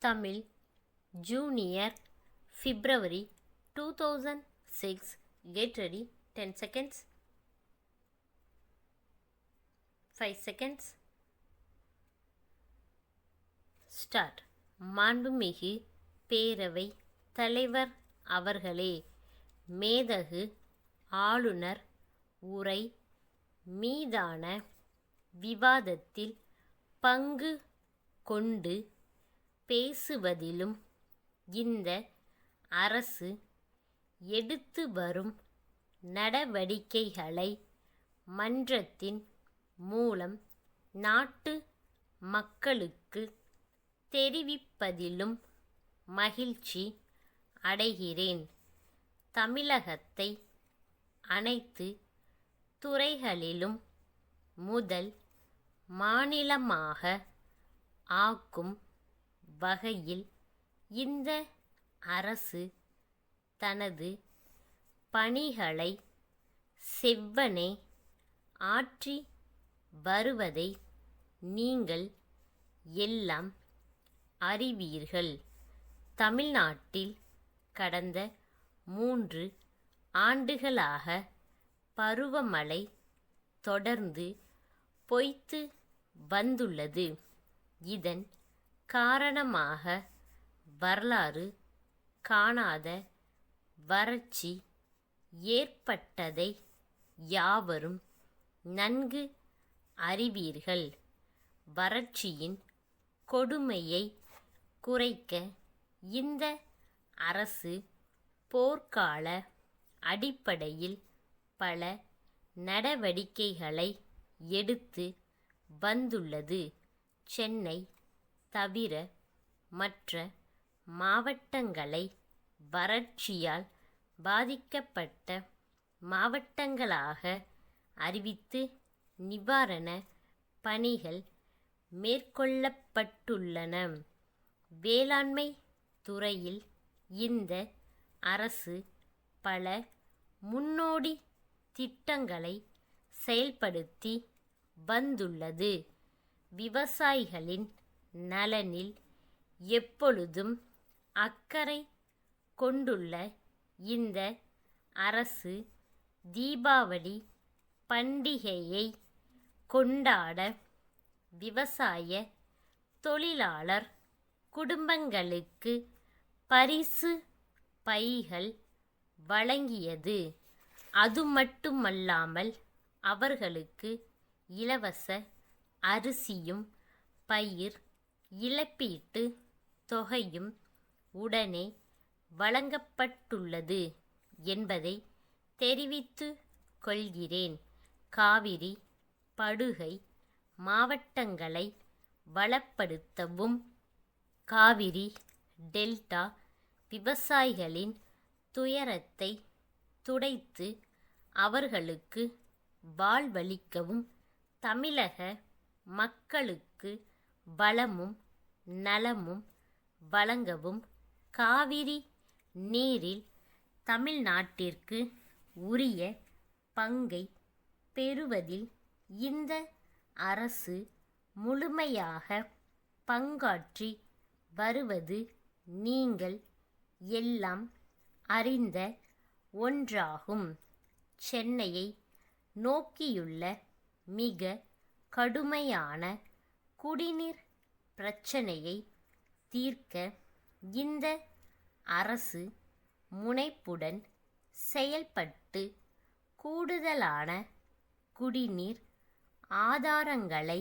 Tamil junior February 2006. Get ready. 10 seconds. 5 seconds. Start. மாண்புமிகு பேரவை தலைவர் அவர்களே, மேதகு ஆளுநர் உரை மீதான விவாதத்தில் பங்கு கொண்டு பேசுவதிலும் இந்த அரசு எடுத்து வரும் நடவடிக்கைகளை மன்றத்தின் மூலம் நாட்டு மக்களுக்கு தெரிவிப்பதிலும் மகிழ்ச்சி அடைகிறேன். தமிழகத்தை அனைத்து துறைகளிலும் முதல் மாநிலமாக ஆக்கும் வகையில் இந்த அரசு தனது பணிகளை செவ்வனே ஆற்றி வருவதை நீங்கள் எல்லாம் அறிவீர்கள். தமிழ்நாட்டில் கடந்த 3 ஆண்டுகளாக பருவமழை தொடர்ந்து பொய்த்து வந்துள்ளது. இதன் காரணமாக வரலாறு காணாத வறட்சி ஏற்பட்டதை யாவரும் நன்கு அறிவீர்கள். வறட்சியின் கொடுமையை குறைக்க இந்த அரசு போர்க்கால அடிப்படையில் பல நடவடிக்கைகளை எடுத்து வந்துள்ளது. சென்னை தவிர மற்ற மாவட்டங்களை வறட்சியால் பாதிக்கப்பட்ட மாவட்டங்களாக அறிவித்து நிவாரண பணிகள் மேற்கொள்ளப்பட்டுள்ளன. வேளாண்மை துறையில் இந்த அரசு பல முன்னோடி திட்டங்களை செயல்படுத்தி வந்துள்ளது. விவசாயிகளின் நலனில் எப்பொழுதும் அக்கறை கொண்டுள்ள இந்த அரசு தீபாவளி பண்டிகையை கொண்டாட விவசாய தொழிலாளர் குடும்பங்களுக்கு பரிசு பைகள் வழங்கியது. அது மட்டுமல்லாமல் அவர்களுக்கு இலவச அரிசியும் பயிர் இழப்பீட்டு தொகையும் உடனே வழங்கப்பட்டுள்ளது என்பதை தெரிவித்துக் கொள்கிறேன். காவிரி படுகை மாவட்டங்களை வளப்படுத்தவும் காவிரி டெல்டா விவசாயிகளின் துயரத்தை துடைத்து அவர்களுக்கு வாழ்வளிக்கவும் தமிழக மக்களுக்கு வளமும் நலமும் வழங்கவும் காவிரி நீரில் தமிழ்நாட்டிற்கு உரிய பங்கை பெறுவதில் இந்த அரசு முழுமையாக பங்காற்றி வருவது நீங்கள் எல்லாம் அறிந்த ஒன்றாகும். சென்னையை நோக்கியுள்ள மிக கடுமையான குடிநீர் பிரச்சனையை தீர்க்க இந்த அரசு முனைப்புடன் செயல்பட்டு கூடுதலான குடிநீர் ஆதாரங்களை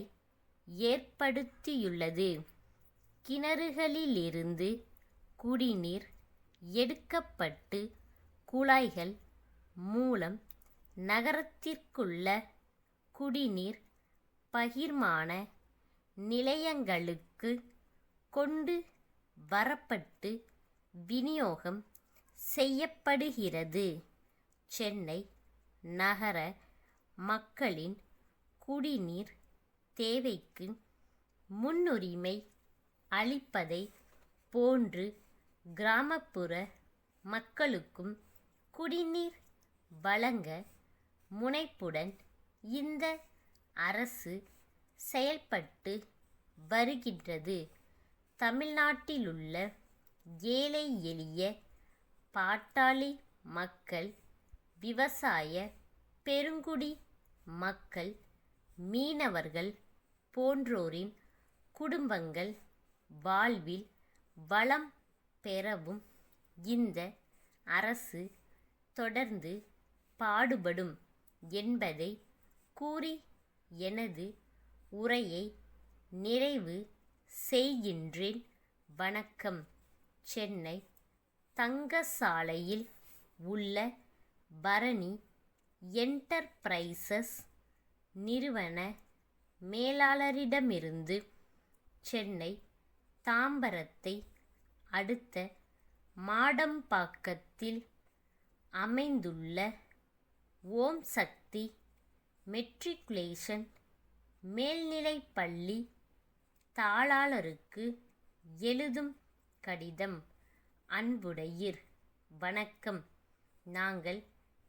ஏற்படுத்தியுள்ளது. கிணறுகளிலிருந்து குடிநீர் எடுக்கப்பட்டு குழாய்கள் மூலம் நகரத்திற்குள்ள குடிநீர் பகிர்மான நிலையங்களுக்கு கொண்டு வரப்பட்டு விநியோகம் செய்யப்படுகிறது. சென்னை நகர மக்களின் குடிநீர் தேவைக்கு முன்னுரிமை அளிப்பதை போன்று கிராமப்புற மக்களுக்கும் குடிநீர் வழங்க முனைப்புடன் இந்த அரசு செயல்பட்டு வருகின்றது. தமிழ்நாட்டிலுள்ள ஏழை எளிய பாட்டாளி மக்கள், விவசாய பெருங்குடி மக்கள், மீனவர்கள் போன்றோரின் குடும்பங்கள் வாழ்வில் வளம் பெறவும் இந்த அரசு தொடர்ந்து பாடுபடும் என்பதை கூறி எனது உரையை நிறைவு செய்கின்றேன். வணக்கம். சென்னை தங்கசாலையில் உள்ள பரணி என்டர்பிரைசஸ் நிறுவன மேலாளரிடமிருந்து சென்னை தாம்பரத்தை அடுத்த மாடம்பாக்கத்தில் அமைந்துள்ள ஓம் சக்தி மெட்ரிகுலேஷன் மேல்நிலைப்பள்ளி தாளாளருக்கு எழுதும் கடிதம். அன்புடையீர், வணக்கம். நாங்கள்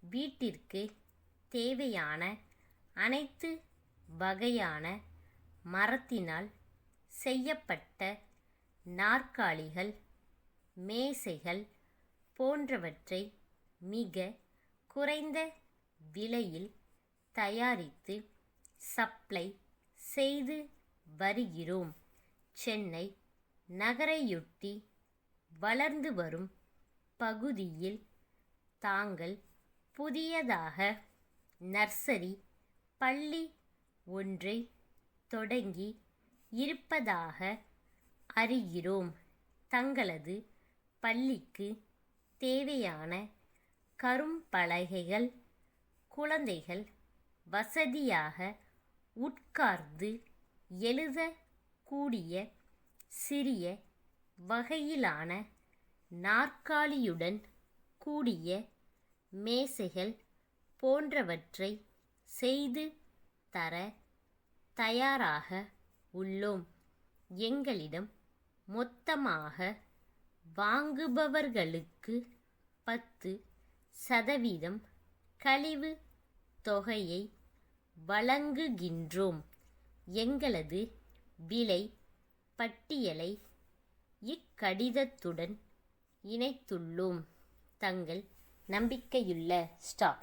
வீட்டிற்கு தேவையான அனைத்து வகையான மரத்தினால் செய்யப்பட்ட நாற்காலிகள், மேசைகள் போன்றவற்றை மிக குறைந்த விலையில் தயாரித்து சப்ளை செய்து வருகிறோம். சென்னை நகரையொட்டி வளர்ந்து வரும் பகுதியில் தாங்கள் புதியதாக நர்சரி பள்ளி ஒன்றை தொடங்கி இருப்பதாக அறிகிறோம். தங்களது பள்ளிக்கு தேவையான கரும்பலகைகள், குழந்தைகள் வசதியாக உட்கார்ந்து எழுதக்கூடிய சிறிய வகையிலான நாற்காலியுடன் கூடிய மேசைகள் போன்றவற்றை செய்து தர தயாராக உள்ளோம். எங்களிடம் மொத்தமாக வாங்குபவர்களுக்கு 10% கழிவு தொகையை வழங்குகின்றோம். எங்களது விலை பட்டியலை இக்கடிதத்துடன் இணைத்துள்ளோம். தங்கள் நம்பிக்கையுள்ள ஸ்டார்.